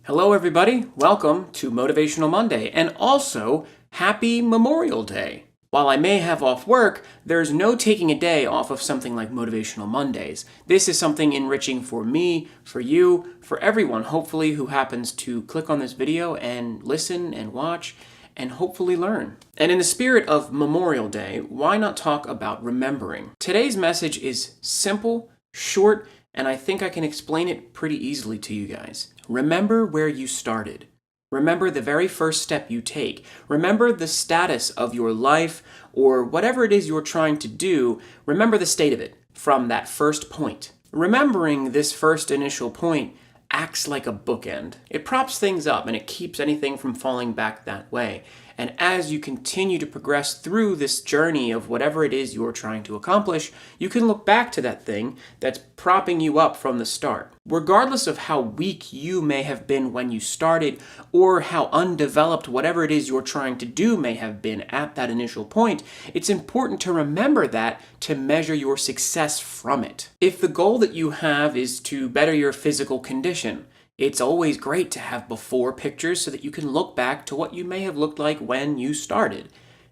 Hello everybody, welcome to Motivational Monday, and also Happy Memorial Day. While I may have off work, there's no taking a day off of something like Motivational Mondays. This is something enriching for me, for you, for everyone, hopefully, who happens to click on this video and listen and watch and hopefully learn. And in the spirit of Memorial Day, why not talk about remembering? Today's message is simple, short, and I think I can explain it pretty easily to you guys. Remember where you started. Remember the very first step you take. Remember the status of your life or whatever it is you're trying to do. Remember the state of it from that first point. Remembering this first initial point acts like a bookend. It props things up and it keeps anything from falling back that way. And as you continue to progress through this journey of whatever it is you're trying to accomplish, you can look back to that thing that's propping you up from the start. Regardless of how weak you may have been when you started, or how undeveloped whatever it is you're trying to do may have been at that initial point, it's important to remember that to measure your success from it. If the goal that you have is to better your physical condition, it's always great to have before pictures so that you can look back to what you may have looked like when you started.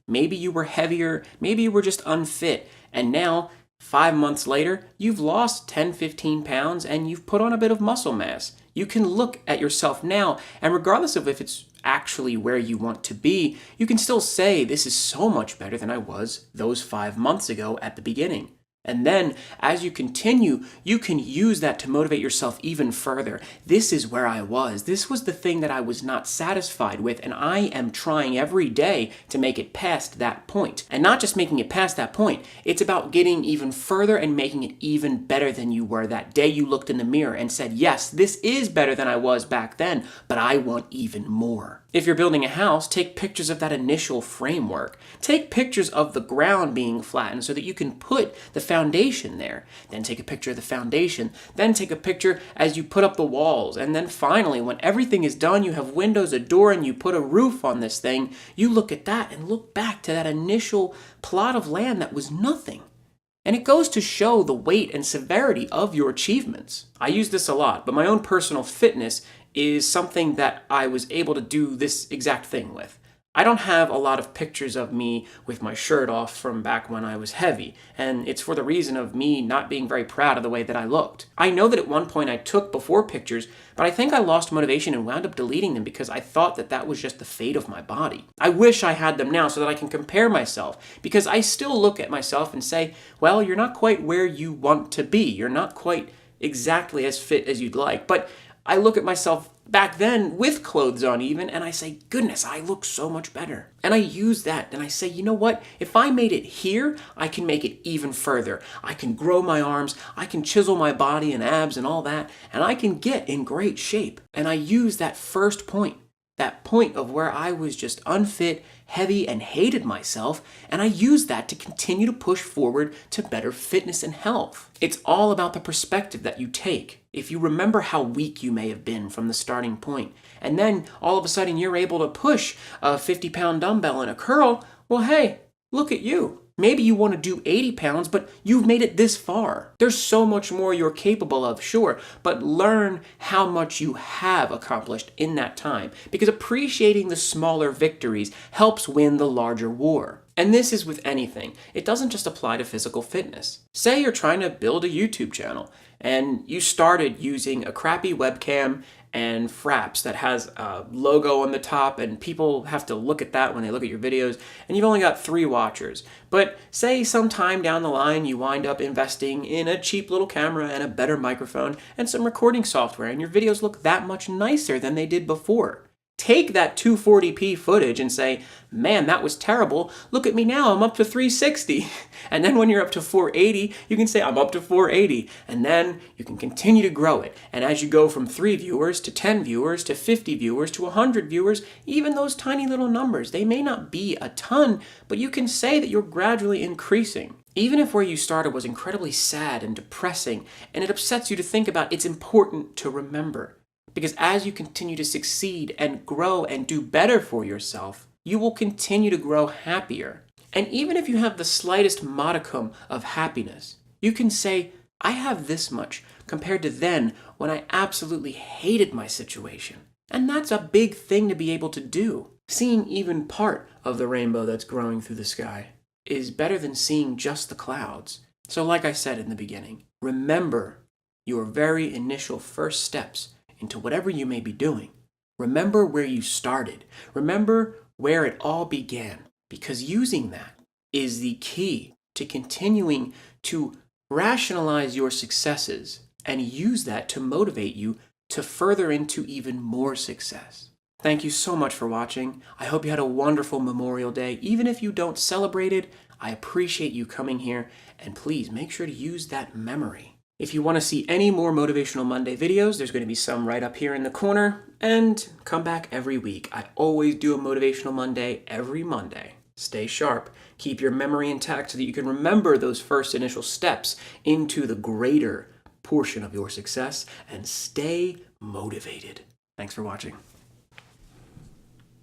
Maybe you were heavier, maybe you were just unfit, and now, 5 months later, you've lost 10, 15 pounds and you've put on a bit of muscle mass. You can look at yourself now, and regardless of if it's actually where you want to be, you can still say, this is so much better than I was those 5 months ago at the beginning. And then, as you continue, you can use that to motivate yourself even further. This is where I was. This was the thing that I was not satisfied with, and I am trying every day to make it past that point. And not just making it past that point, it's about getting even further and making it even better than you were that day you looked in the mirror and said, yes, this is better than I was back then, but I want even more. If you're building a house, take pictures of that initial framework. Take pictures of the ground being flattened so that you can put the foundation there. Then take a picture of the foundation. Then take a picture as you put up the walls. And then finally, when everything is done, you have windows, a door, and you put a roof on this thing, you look at that and look back to that initial plot of land that was nothing. And it goes to show the weight and severity of your achievements. I use this a lot, but my own personal fitness is something that I was able to do this exact thing with. I don't have a lot of pictures of me with my shirt off from back when I was heavy, and it's for the reason of me not being very proud of the way that I looked. I know that at one point I took before pictures, but I think I lost motivation and wound up deleting them because I thought that that was just the fate of my body. I wish I had them now so that I can compare myself, because I still look at myself and say, well, you're not quite where you want to be. You're not quite exactly as fit as you'd like, but I look at myself back then with clothes on even, and I say, goodness, I look so much better. And I use that, and I say, you know what? If I made it here, I can make it even further. I can grow my arms, I can chisel my body and abs and all that, and I can get in great shape. And I use that first point, that point of where I was just unfit, heavy, and hated myself, and I use that to continue to push forward to better fitness and health. It's all about the perspective that you take. If you remember how weak you may have been from the starting point, and then all of a sudden you're able to push a 50-pound dumbbell in a curl, well, hey, look at you. Maybe you want to do 80 pounds, but you've made it this far. There's so much more you're capable of, sure, but learn how much you have accomplished in that time, because appreciating the smaller victories helps win the larger war. And this is with anything. It doesn't just apply to physical fitness. Say you're trying to build a YouTube channel, and you started using a crappy webcam and fraps that has a logo on the top, and people have to look at that when they look at your videos, and you've only got 3 watchers. But say sometime down the line you wind up investing in a cheap little camera and a better microphone and some recording software, and your videos look that much nicer than they did before. Take that 240p footage and say, man, that was terrible. Look at me now, I'm up to 360. And then when you're up to 480, you can say, I'm up to 480. And then you can continue to grow it. And as you go from 3 viewers to 10 viewers to 50 viewers to 100 viewers, even those tiny little numbers, they may not be a ton, but you can say that you're gradually increasing. Even if where you started was incredibly sad and depressing, and it upsets you to think about, it's important to remember. Because as you continue to succeed and grow and do better for yourself, you will continue to grow happier. And even if you have the slightest modicum of happiness, you can say, I have this much compared to then when I absolutely hated my situation. And that's a big thing to be able to do. Seeing even part of the rainbow that's growing through the sky is better than seeing just the clouds. So like I said in the beginning, remember your very initial first steps into whatever you may be doing. Remember where you started. Remember where it all began, because using that is the key to continuing to rationalize your successes and use that to motivate you to further into even more success. Thank you so much for watching. I hope you had a wonderful Memorial Day. Even if you don't celebrate it, I appreciate you coming here, and please make sure to use that memory. If you want to see any more Motivational Monday videos, there's going to be some right up here in the corner, and come back every week. I always do a Motivational Monday every Monday. Stay sharp, keep your memory intact so that you can remember those first initial steps into the greater portion of your success, and stay motivated. Thanks for watching.